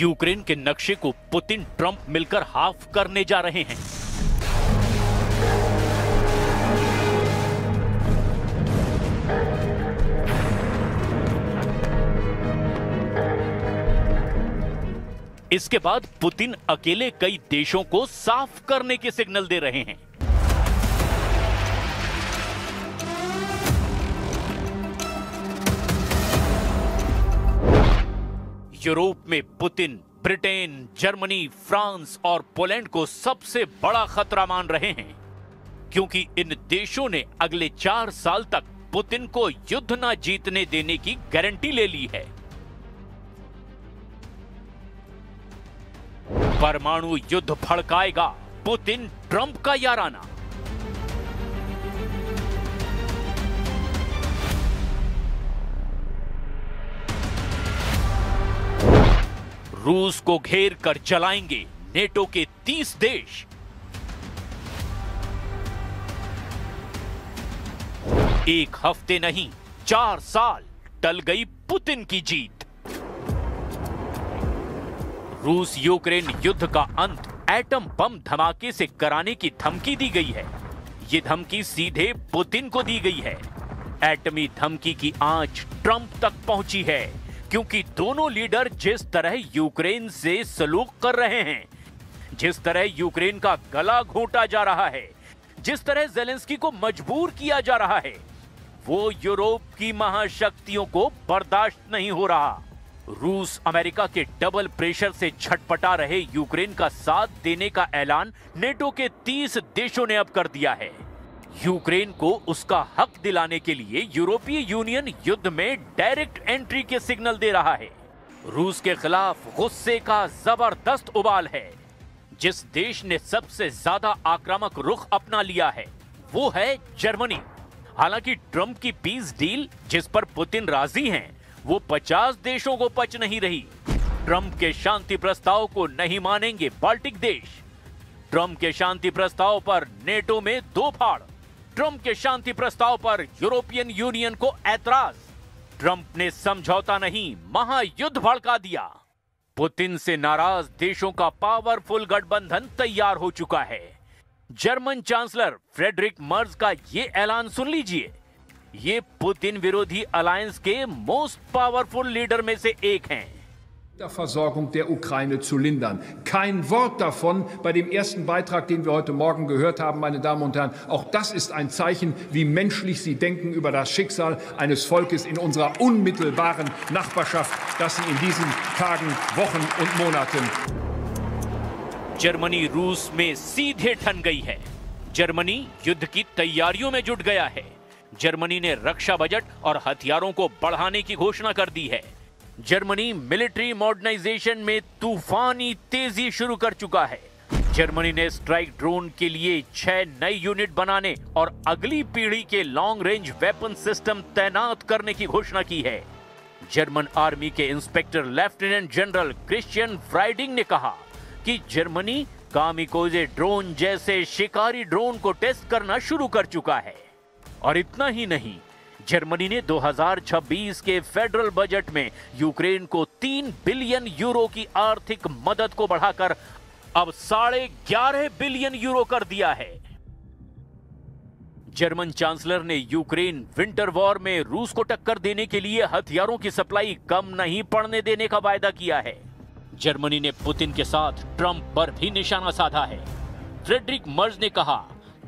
Ukraine के नक्शे को पुतिन ट्रंप मिलकर हाफ करने जा रहे हैं। इसके बाद पुतिन अकेले कई देशों को साफ करने के सिग्नल दे रहे हैं। यूरोप में पुतिन ब्रिटेन, जर्मनी, फ्रांस और पोलैंड को सबसे बड़ा खतरा मान रहे हैं, क्योंकि इन देशों ने अगले 4 साल तक पुतिन को युद्ध न जीतने देने की गारंटी ले ली है। परमाणु युद्ध भड़काएगा पुतिन ट्रंप का याराना। रूस को घेर कर चलाएंगे नेटो के 30 देश। एक हफ्ते नहीं 4 साल टल गई पुतिन की जीत। रूस यूक्रेन युद्ध का अंत एटम बम धमाके से कराने की धमकी दी गई है। यह धमकी सीधे पुतिन को दी गई है। एटमी धमकी की आंच ट्रंप तक पहुंची है, क्योंकि दोनों लीडर जिस तरह यूक्रेन से सलूक कर रहे हैं, जिस तरह यूक्रेन का गला घोंटा जा रहा है, जिस तरह जेलेंस्की को मजबूर किया जा रहा है, वो यूरोप की महाशक्तियों को बर्दाश्त नहीं हो रहा। रूस अमेरिका के डबल प्रेशर से छटपटा रहे यूक्रेन का साथ देने का ऐलान नेटो के 30 देशों ने अब कर दिया है। यूक्रेन को उसका हक दिलाने के लिए यूरोपीय यूनियन युद्ध में डायरेक्ट एंट्री के सिग्नल दे रहा है। रूस के खिलाफ गुस्से का जबरदस्त उबाल है। जिस देश ने सबसे ज्यादा आक्रामक रुख अपना लिया है वो है जर्मनी। हालांकि ट्रंप की पीस डील जिस पर पुतिन राजी हैं, वो 50 देशों को पच नहीं रही। ट्रंप के शांति प्रस्ताव को नहीं मानेंगे बाल्टिक देश। ट्रंप के शांति प्रस्ताव पर नेटो में 2 फाड़। ट्रंप के शांति प्रस्ताव पर यूरोपियन यूनियन को ऐतराज। ट्रंप ने समझौता नहीं, महायुद्ध भड़का दिया। पुतिन से नाराज देशों का पावरफुल गठबंधन तैयार हो चुका है। जर्मन चांसलर फ्रेडरिक मर्ज का ये ऐलान सुन लीजिए। ये पुतिन विरोधी अलायंस के मोस्ट पावरफुल लीडर में से एक हैं। Versorgung der Ukraine zu lindern. Kein Wort davon bei dem ersten Beitrag, den wir heute Morgen gehört haben, meine Damen und Herren. Auch das ist ein Zeichen, wie menschlich Sie denken über das Schicksal eines Volkes in unserer unmittelbaren Nachbarschaft, das Sie in diesen Tagen, Wochen und Monaten. Germany रूस में सीधे ठन गई है। Germany युद्ध की तैयारियों में जुट गया है। जर्मनी ने रक्षा बजट और हथियारों को बढ़ाने की घोषणा कर दी है। जर्मनी मिलिट्री मॉडर्नाइजेशन में तूफानी तेजी शुरू कर चुका है। जर्मनी ने स्ट्राइक ड्रोन के लिए 6 नई यूनिट बनाने और अगली पीढ़ी के लॉन्ग रेंज वेपन सिस्टम तैनात करने की घोषणा की है। जर्मन आर्मी के इंस्पेक्टर लेफ्टिनेंट जनरल क्रिश्चियन फ्राइडिंग ने कहा कि जर्मनी कामिकोजे ड्रोन जैसे शिकारी ड्रोन को टेस्ट करना शुरू कर चुका है। और इतना ही नहीं, जर्मनी ने 2026 के फेडरल बजट में यूक्रेन को 3 बिलियन यूरो की आर्थिक मदद को बढ़ाकर अब 11.5 बिलियन यूरो कर दिया है। जर्मन चांसलर ने यूक्रेन विंटर वॉर में रूस को टक्कर देने के लिए हथियारों की सप्लाई कम नहीं पड़ने देने का वायदा किया है। जर्मनी ने पुतिन के साथ ट्रंप पर भी निशाना साधा है। फ्रेडरिक मर्ज ने कहा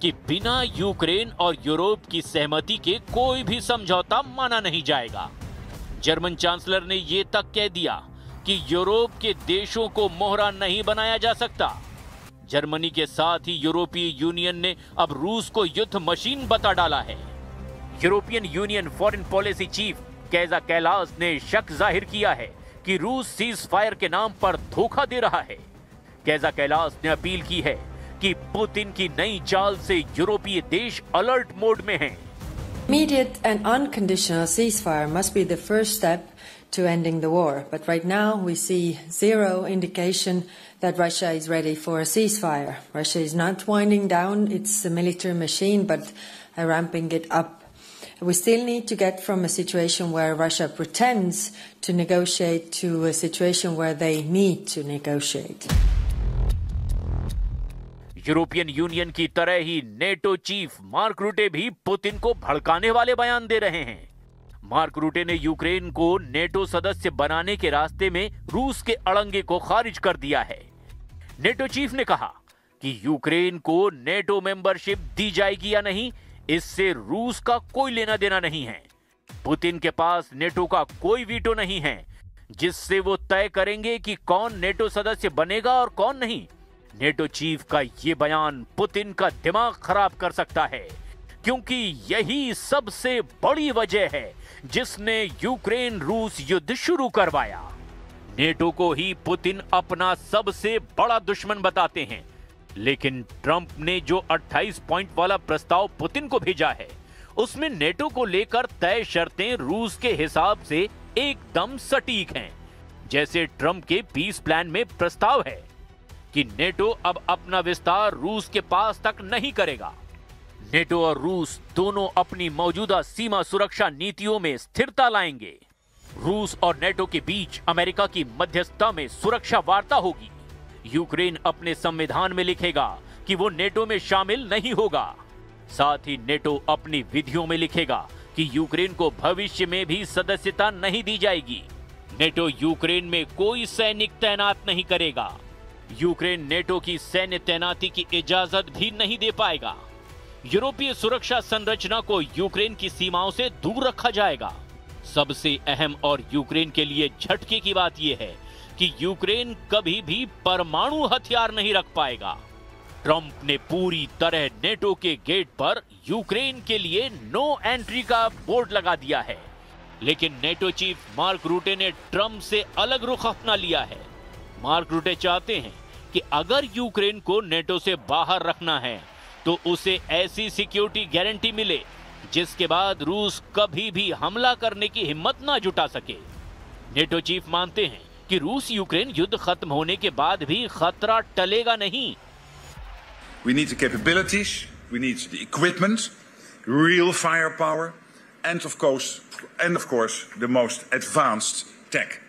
कि बिना यूक्रेन और यूरोप की सहमति के कोई भी समझौता माना नहीं जाएगा। जर्मन चांसलर ने यह तक कह दिया कि यूरोप के देशों को मोहरा नहीं बनाया जा सकता। जर्मनी के साथ ही यूरोपीय यूनियन ने अब रूस को युद्ध मशीन बता डाला है। European Union foreign policy chief Kaja Kallas ने शक जाहिर किया है कि रूस सीज फायर के नाम पर धोखा दे रहा है। कैजा कैलास ने अपील की है कि पुतिन की नई चाल से यूरोपीय देश अलर्ट मोड में हैं। Immediate and unconditional ceasefire must be the first step to ending the war. But right now we see zero indication that Russia is ready for a ceasefire. Russia is not winding down its military machine, but ramping it up. We still need to get from a situation where Russia pretends to negotiate to a situation where they need to negotiate. European union की तरह ही NATO chief mark रूटे भी Putin को भड़काने वाले बयान दे रहे हैं। Mark रूटे ने यूक्रेन को नेटो सदस्य बनाने के रास्ते में रूस के अड़ंगे को खारिज कर दिया है। नेटो चीफ ने कहा कि यूक्रेन को नेटो मेंबरशिप दी जाएगी या नहीं, इससे रूस का कोई लेना देना नहीं है। पुतिन के पास नेटो का कोई वीटो नहीं है जिससे वो तय करेंगे कि कौन नेटो सदस्य बनेगा और कौन नहीं। नेटो चीफ का ये बयान पुतिन का दिमाग खराब कर सकता है, क्योंकि यही सबसे बड़ी वजह है जिसने यूक्रेन रूस युद्ध शुरू करवाया। नेटो को ही पुतिन अपना सबसे बड़ा दुश्मन बताते हैं, लेकिन ट्रंप ने जो 28 पॉइंट वाला प्रस्ताव पुतिन को भेजा है, उसमें नेटो को लेकर तय शर्तें रूस के हिसाब से एकदम सटीक हैं। जैसे ट्रंप के पीस प्लान में प्रस्ताव है कि नेटो अब अपना विस्तार रूस के पास तक नहीं करेगा। नेटो और रूस दोनों अपनी मौजूदा सीमा सुरक्षा नीतियों में स्थिरता लाएंगे। रूस और नेटो के बीच अमेरिका की मध्यस्थता में सुरक्षा वार्ता होगी। यूक्रेन अपने संविधान में लिखेगा कि वो नेटो में शामिल नहीं होगा। साथ ही नेटो अपनी विधियों में लिखेगा कि यूक्रेन को भविष्य में भी सदस्यता नहीं दी जाएगी। नेटो यूक्रेन में कोई सैनिक तैनात नहीं करेगा। यूक्रेन नेटो की सैन्य तैनाती की इजाजत भी नहीं दे पाएगा। यूरोपीय सुरक्षा संरचना को यूक्रेन की सीमाओं से दूर रखा जाएगा। सबसे अहम और यूक्रेन के लिए झटके की बात यह है कि यूक्रेन कभी भी परमाणु हथियार नहीं रख पाएगा। ट्रंप ने पूरी तरह नेटो के गेट पर यूक्रेन के लिए नो एंट्री का बोर्ड लगा दिया है, लेकिन नेटो चीफ मार्क रूटे ने ट्रंप से अलग रुख अपना लिया है। मार्क रूटे चाहते हैं कि अगर यूक्रेन को नेटो से बाहर रखना है तो उसे ऐसी सिक्योरिटी गारंटी मिले जिसके बाद रूस कभी भी हमला करने की हिम्मत ना जुटा सके। नेटो चीफ मानते हैं कि रूस यूक्रेन युद्ध खत्म होने के बाद भी खतरा टलेगा नहीं। We need the capabilities, we need the equipment, real firepower, and of course, the most advanced tech.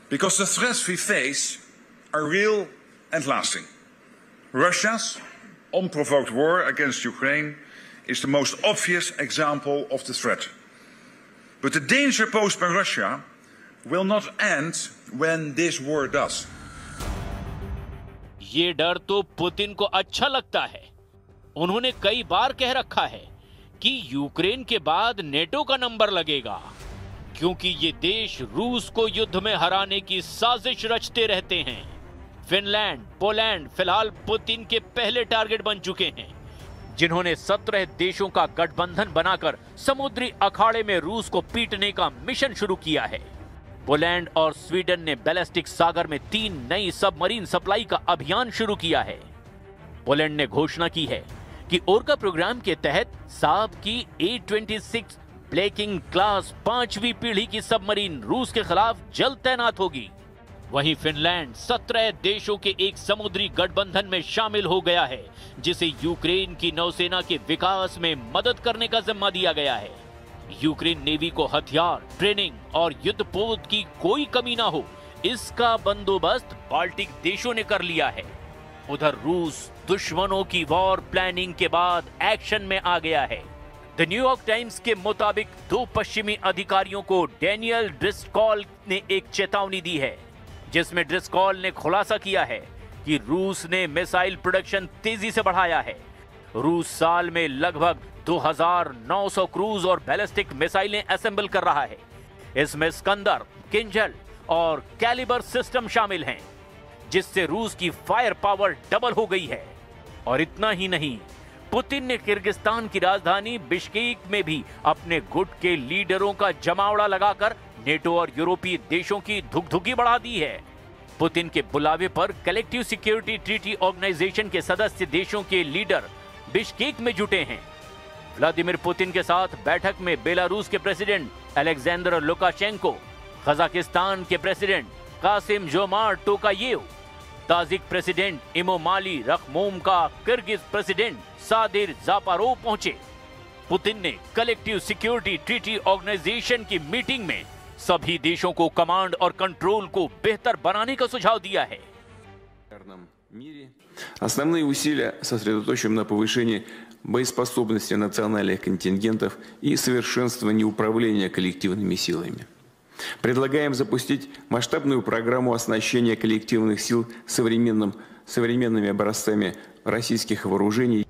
Because the threats we face are real and lasting. Russia's unprovoked war against Ukraine is the most obvious example of the threat. But the danger posed by Russia will not end when this war does. ये डर तो Putin को अच्छा लगता है। उन्होंने कई बार कह रखा है कि यूक्रेन के बाद नेटो का नंबर लगेगा, क्योंकि ये देश रूस को युद्ध में हराने की साजिश रचते रहते हैं। फिनलैंड, पोलैंड फिलहाल पुतिन के पहले टारगेट बन चुके हैं, जिन्होंने 17 देशों का गठबंधन बनाकर समुद्री अखाड़े में रूस को पीटने का मिशन शुरू किया है। पोलैंड और स्वीडन ने बैलिस्टिक सागर में 3 नई सबमरीन सप्लाई का अभियान शुरू किया है। पोलैंड ने घोषणा की है कि ओर्का प्रोग्राम के तहत साब की A-26 ब्लैकिंग क्लास 5वीं पीढ़ी की सबमरीन रूस के खिलाफ जल्द तैनात होगी। वहीं फिनलैंड 17 देशों के एक समुद्री गठबंधन में शामिल हो गया है, जिसे यूक्रेन की नौसेना के विकास में मदद करने का जिम्मा दिया गया है। यूक्रेन नेवी को हथियार, ट्रेनिंग और युद्धपोत की कोई कमी ना हो, इसका बंदोबस्त बाल्टिक देशों ने कर लिया है। उधर रूस दुश्मनों की वॉर प्लानिंग के बाद एक्शन में आ गया है। द न्यूयॉर्क टाइम्स के मुताबिक 2 पश्चिमी अधिकारियों को डेनियल ड्रिस्कॉल ने एक चेतावनी दी है, जिसमें ड्रिस्कॉल ने खुलासा किया है कि रूस ने मिसाइल प्रोडक्शन तेजी से बढ़ाया है। रूस साल में लगभग 2900 क्रूज और बैलिस्टिक मिसाइलें असेंबल कर रहा है। इसमें स्कंदर, किंजल और कैलिबर सिस्टम शामिल हैं, जिससे रूस की फायर पावर डबल हो गई है। और इतना ही नहीं, पुतिन ने किर्गिस्तान की राजधानी बिश्केक में भी अपने गुट के लीडरों का जमावड़ा लगाकर नेटो और यूरोपीय देशों की धुकधुकी बढ़ा दी है। पुतिन के बुलावे पर कलेक्टिव सिक्योरिटी ट्रीटी ऑर्गेनाइजेशन के सदस्य देशों के लीडर बिश्केक में जुटे हैं। व्लादिमीर पुतिन के साथ बैठक में बेलारूस के प्रेसिडेंट अलेक्जेंडर लुकाशेंको, कजाकिस्तान के president Kassym Jomart Tokayev, Tajik president Emomali Rahmon का किर्गिज प्रेसिडेंट सादिर जापारोव पहुंचे। पुतिन ने कलेक्टिव सिक्योरिटी ट्रीटी ऑर्गेनाइजेशन की मीटिंग में सभी देशों को कमांड और कंट्रोल को बेहतर बनाने का सुझाव दिया है। Основные усилия сосредоточим на повышении боеспособности национальных контингентов и совершенствовании управления коллективными силами. Предлагаем запустить масштабную программу оснащения коллективных сил современными образцами российских вооружений.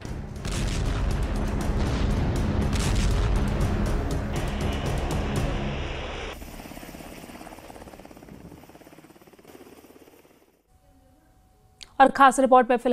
और खास रिपोर्ट पे फिलहाल